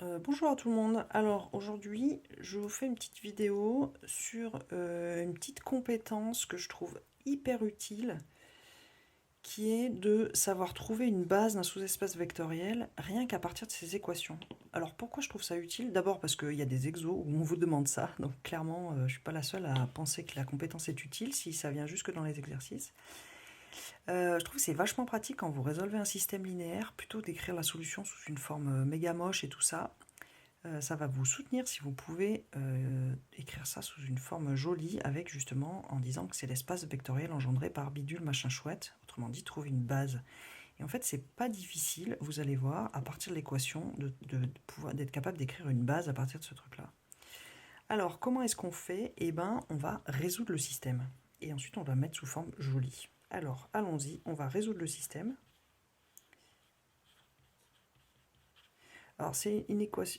Bonjour à tout le monde. Alors aujourd'hui, je vous fais une petite vidéo sur une petite compétence que je trouve hyper utile, qui est de savoir trouver une base d'un sous-espace vectoriel rien qu'à partir de ces équations. Alors pourquoi je trouve ça utile? D'abord parce qu'il y a des exos où on vous demande ça, donc clairement je ne suis pas la seule à penser que la compétence est utile si ça vient jusque dans les exercices. Je trouve que c'est vachement pratique quand vous résolvez un système linéaire, plutôt d'écrire la solution sous une forme méga moche et tout ça. Ça va vous soutenir si vous pouvez écrire ça sous une forme jolie avec justement en disant que c'est l'espace vectoriel engendré par bidule machin chouette, autrement dit trouver une base. Et en fait c'est pas difficile, vous allez voir, à partir de l'équation, d'être capable d'écrire une base à partir de ce truc là. Alors comment est-ce qu'on fait? Eh ben on va résoudre le système et ensuite on va mettre sous forme jolie. Alors allons-y, on va résoudre le système. Alors c'est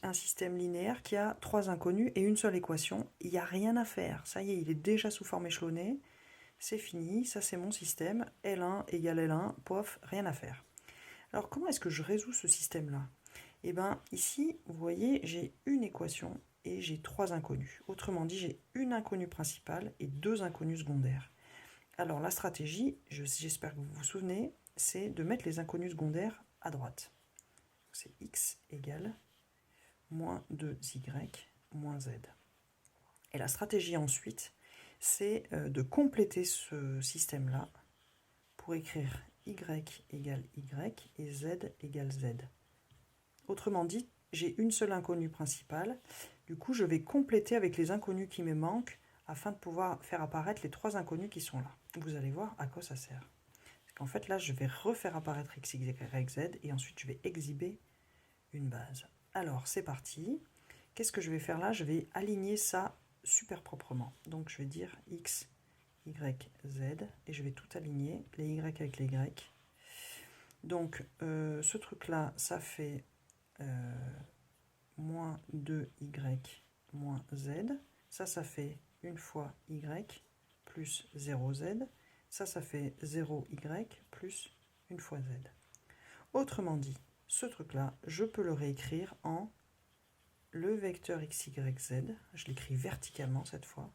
un système linéaire qui a trois inconnus et une seule équation. Il n'y a rien à faire. Ça y est, il est déjà sous forme échelonnée. C'est fini, ça c'est mon système. L1 égale L1, pof, rien à faire. Alors comment est-ce que je résous ce système-là? Eh bien ici, vous voyez, j'ai une équation et j'ai trois inconnus. Autrement dit, j'ai une inconnue principale et deux inconnues secondaires. Alors la stratégie, j'espère que vous vous souvenez, c'est de mettre les inconnues secondaires à droite. C'est x égale moins 2y moins z. Et la stratégie ensuite, c'est de compléter ce système-là pour écrire y égale y et z égale z. Autrement dit, j'ai une seule inconnue principale. Du coup, je vais compléter avec les inconnus qui me manquent afin de pouvoir faire apparaître les trois inconnus qui sont là. Vous allez voir à quoi ça sert. Parce qu'en fait, là, je vais refaire apparaître x, y, z et ensuite je vais exhiber une base. Alors, c'est parti. Qu'est-ce que je vais faire là? Je vais aligner ça super proprement. Donc, je vais dire x, y, z et je vais tout aligner, les y avec les y. Donc, ce truc-là, ça fait moins 2y moins z. Ça fait une fois y plus 0z. Ça fait 0y plus une fois z. Autrement dit, ce truc-là, je peux le réécrire en le vecteur x, y, z, je l'écris verticalement cette fois,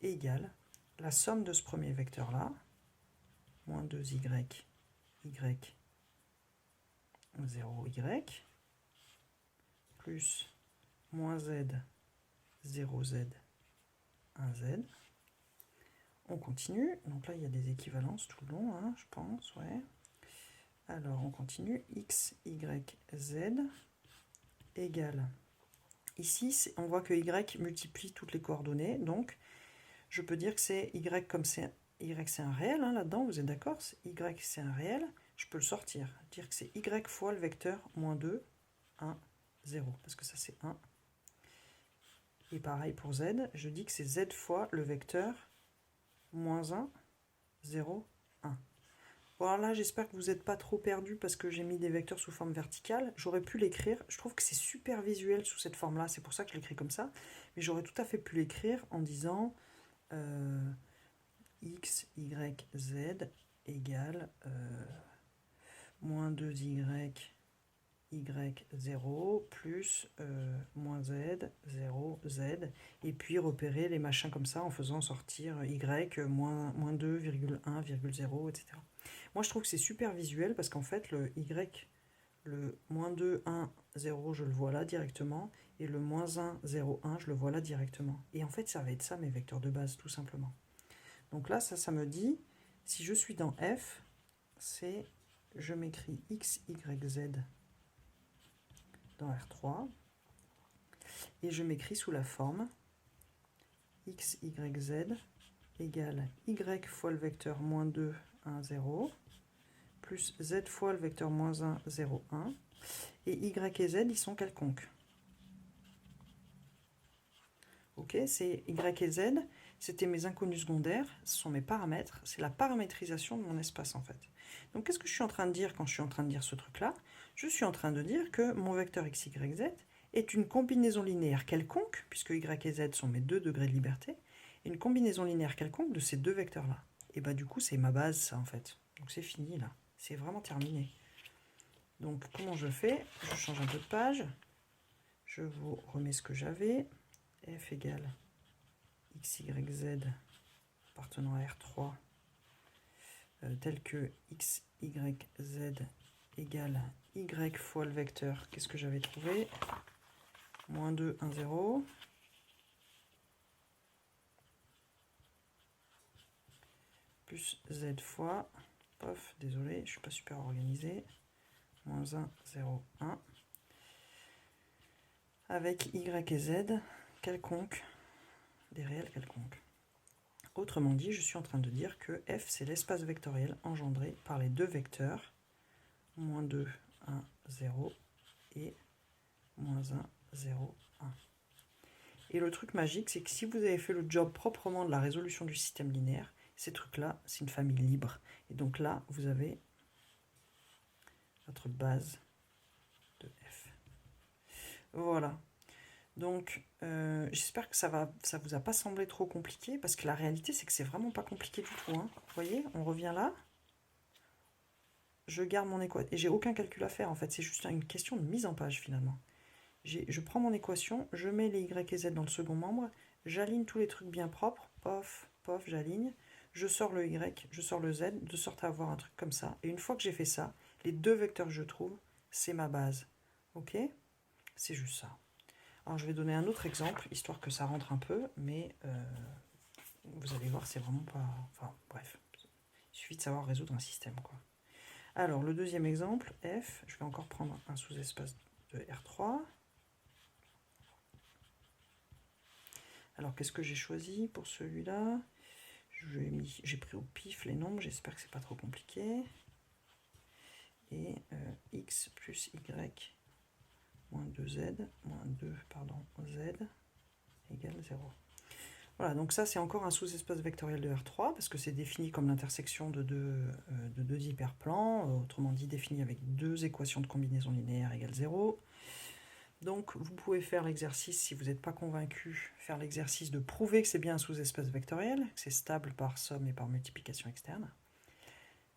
égale la somme de ce premier vecteur-là, moins 2y, y, 0y, plus moins z, 0z, 1z. On continue, donc là il y a des équivalences tout le long, hein, je pense, ouais. Alors on continue, x, y, z égale. Ici, on voit que y multiplie toutes les coordonnées, donc je peux dire que c'est y comme c'est y c'est un réel, hein, là-dedans, vous êtes d'accord? Y c'est un réel, je peux le sortir, dire que c'est y fois le vecteur moins 2, 1, 0, parce que ça c'est 1. Et pareil pour z, je dis que c'est z fois le vecteur moins 1, 0, 1. Bon alors là, j'espère que vous n'êtes pas trop perdu parce que j'ai mis des vecteurs sous forme verticale. J'aurais pu l'écrire, je trouve que c'est super visuel sous cette forme-là, c'est pour ça que je l'écris comme ça. Mais j'aurais tout à fait pu l'écrire en disant x, y, z égale moins 2y, y 0 plus moins z, 0, z. Et puis repérer les machins comme ça en faisant sortir y, moins 2,1,0, etc. Moi, je trouve que c'est super visuel parce qu'en fait, le y, le moins 2, 1, 0, je le vois là directement. Et le moins 1, 0, 1, je le vois là directement. Et en fait, ça va être ça mes vecteurs de base, tout simplement. Donc là, ça me dit, si je suis dans f, c'est, je m'écris x, y, z dans R3. Et je m'écris sous la forme x, y, z égale y fois le vecteur moins 2, 1, 0 plus z fois le vecteur moins 1, 0, 1. Et y et z, ils sont quelconques. Ok, c'est y et z, c'était mes inconnus secondaires, ce sont mes paramètres, c'est la paramétrisation de mon espace en fait. Donc qu'est-ce que je suis en train de dire quand je suis en train de dire ce truc-là? Je suis en train de dire que mon vecteur x, y, z est une combinaison linéaire quelconque, puisque y et z sont mes deux degrés de liberté, et une combinaison linéaire quelconque de ces deux vecteurs-là. Et bah du coup c'est ma base ça en fait. Donc c'est fini là, c'est vraiment terminé. Donc comment je fais? Je change un peu de page. Je vous remets ce que j'avais. F égale x, y, z appartenant à R3 tel que x, y, z égale y fois le vecteur. Qu'est-ce que j'avais trouvé? Moins 2, 1, 0. Plus z fois, pof, désolé, je ne suis pas super organisé, moins 1, 0, 1, avec y et z quelconque, des réels quelconques. Autrement dit, je suis en train de dire que f, c'est l'espace vectoriel engendré par les deux vecteurs, moins 2, 1, 0 et moins 1, 0, 1. Et le truc magique, c'est que si vous avez fait le job proprement de la résolution du système linéaire, ces trucs-là, c'est une famille libre. Et donc là, vous avez votre base de f. Voilà. Donc, j'espère que ça vous a pas semblé trop compliqué, parce que la réalité, c'est que c'est vraiment pas compliqué du tout. Hein. Vous voyez, on revient là. Je garde mon équation. Et j'ai aucun calcul à faire, en fait. C'est juste une question de mise en page, finalement. Je prends mon équation, je mets les y et z dans le second membre, j'aligne tous les trucs bien propres, pof, pof, j'aligne. Je sors le y, je sors le z, de sorte à avoir un truc comme ça. Et une fois que j'ai fait ça, les deux vecteurs que je trouve, c'est ma base. Ok? C'est juste ça. Alors je vais donner un autre exemple, histoire que ça rentre un peu, mais vous allez voir, c'est vraiment pas... Enfin, bref. Il suffit de savoir résoudre un système, quoi. Alors, le deuxième exemple, f, je vais encore prendre un sous-espace de R3. Alors, qu'est-ce que j'ai choisi pour celui-là? J'ai pris au pif les nombres, j'espère que c'est pas trop compliqué. Et x plus y moins 2z, moins 2, pardon, z égale 0. Voilà, donc ça c'est encore un sous-espace vectoriel de R3, parce que c'est défini comme l'intersection de deux hyperplans, autrement dit défini avec deux équations de combinaison linéaire égale 0. Donc vous pouvez faire l'exercice, si vous n'êtes pas convaincu, faire l'exercice de prouver que c'est bien un sous-espace vectoriel, que c'est stable par somme et par multiplication externe.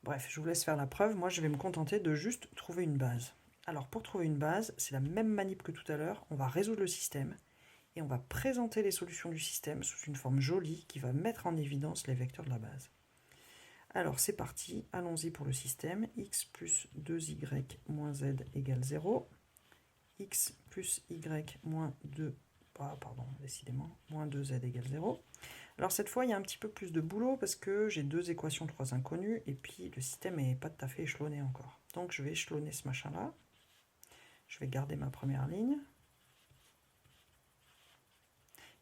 Bref, je vous laisse faire la preuve, moi je vais me contenter de juste trouver une base. Alors pour trouver une base, c'est la même manip que tout à l'heure, on va résoudre le système, et on va présenter les solutions du système sous une forme jolie qui va mettre en évidence les vecteurs de la base. Alors c'est parti, allons-y pour le système. X plus 2y moins z égale 0. X plus y moins 2, décidément, moins 2z égale 0. Alors cette fois, il y a un petit peu plus de boulot parce que j'ai deux équations, trois inconnues, et puis le système n'est pas tout à fait échelonné encore. Donc je vais échelonner ce machin-là. Je vais garder ma première ligne.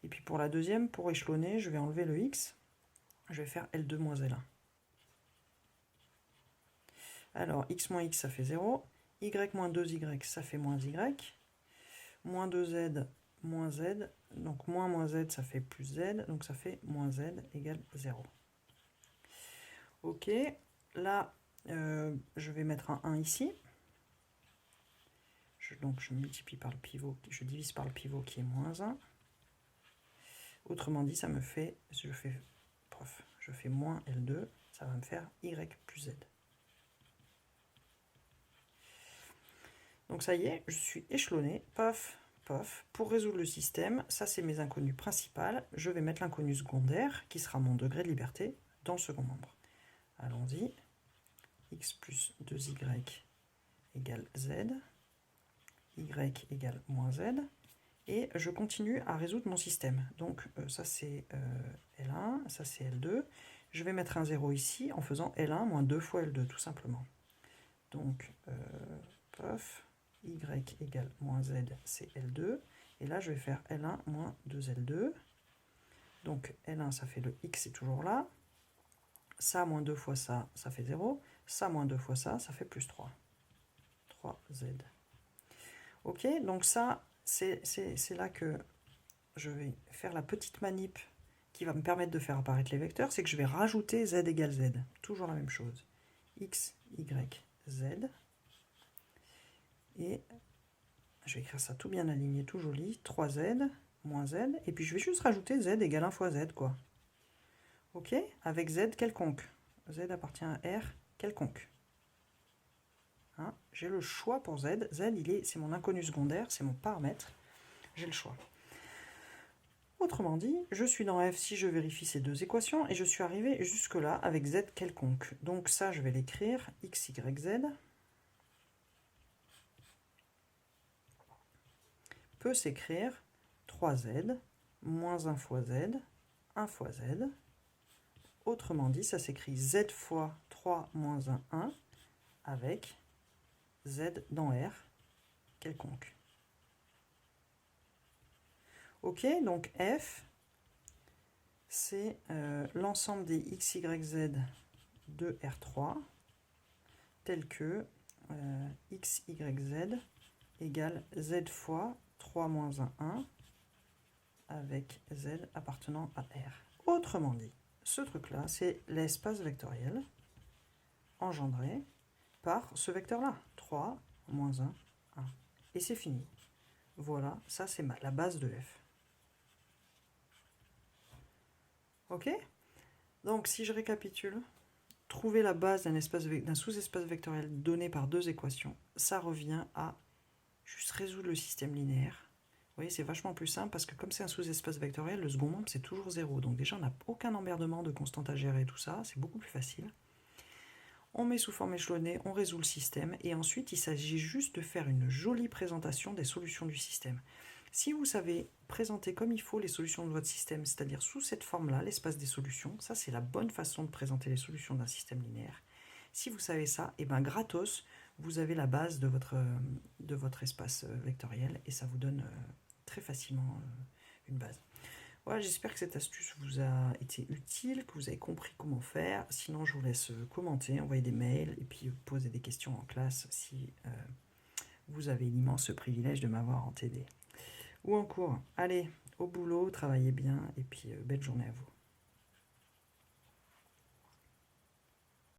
Et puis pour la deuxième, pour échelonner, je vais enlever le x. Je vais faire L2 moins L1. Alors, x moins x, ça fait 0. Y moins 2y, ça fait moins y. Moins 2z, moins z. Donc, moins z, ça fait plus z. Donc, ça fait moins z égale 0. Ok. Là, je vais mettre un 1 ici. Donc, je multiplie par le pivot. Je divise par le pivot qui est moins 1. Autrement dit, ça me fait... Je fais moins L2. Ça va me faire y plus z. Donc ça y est, je suis échelonné, paf, paf. Pour résoudre le système, ça c'est mes inconnues principales. Je vais mettre l'inconnu secondaire, qui sera mon degré de liberté, dans le second membre. Allons-y. X plus 2y égale z. Y égale moins z. Et je continue à résoudre mon système. Donc ça c'est L1, ça c'est L2. Je vais mettre un 0 ici en faisant L1 moins 2 fois L2, tout simplement. Donc, paf. Y égale moins z, c'est L2. Et là, je vais faire L1 moins 2L2. Donc, L1, ça fait le x, c'est toujours là. Ça, moins 2 fois ça, ça fait 0. Ça, moins 2 fois ça, ça fait plus 3. 3z. Ok, donc ça, c'est là que je vais faire la petite manip qui va me permettre de faire apparaître les vecteurs. C'est que je vais rajouter z égale z. Toujours la même chose. X, y, z. Et je vais écrire ça tout bien aligné, tout joli. 3z moins z. Et puis je vais juste rajouter z égale 1 fois z, quoi. Ok? Avec z quelconque. Z appartient à R quelconque. Hein? J'ai le choix pour z. Z, c'est mon inconnu secondaire, c'est mon paramètre. j'ai le choix. Autrement dit, je suis dans F si je vérifie ces deux équations et je suis arrivé jusque-là avec Z quelconque. Donc ça, je vais l'écrire, x, y, z peut s'écrire 3z moins 1 fois z, 1 fois z. Autrement dit, ça s'écrit z fois 3 moins 1, 1, avec z dans R quelconque. Ok, donc F, c'est l'ensemble des x, y, z de R3, tel que x, y, z égale z fois 3 moins 1, 1, avec z appartenant à R. Autrement dit, ce truc-là, c'est l'espace vectoriel engendré par ce vecteur-là, 3 moins 1, 1. Et c'est fini. Voilà, ça c'est la base de F. Ok? Donc si je récapitule, trouver la base d'un sous-espace vectoriel donné par deux équations, ça revient à juste résoudre le système linéaire. Vous voyez, c'est vachement plus simple parce que comme c'est un sous-espace vectoriel, le second membre c'est toujours 0. Donc déjà on n'a aucun emmerdement de constante à gérer, tout ça, c'est beaucoup plus facile. On met sous forme échelonnée, on résout le système, et ensuite il s'agit juste de faire une jolie présentation des solutions du système. Si vous savez présenter comme il faut les solutions de votre système, c'est-à-dire sous cette forme-là, l'espace des solutions, ça c'est la bonne façon de présenter les solutions d'un système linéaire. Si vous savez ça, et bien gratos, vous avez la base de votre espace vectoriel, et ça vous donne très facilement une base. Voilà, j'espère que cette astuce vous a été utile, que vous avez compris comment faire. Sinon, je vous laisse commenter, envoyer des mails et puis poser des questions en classe si vous avez l'immense privilège de m'avoir en TD. Ou en cours. Allez, au boulot, travaillez bien et puis belle journée à vous.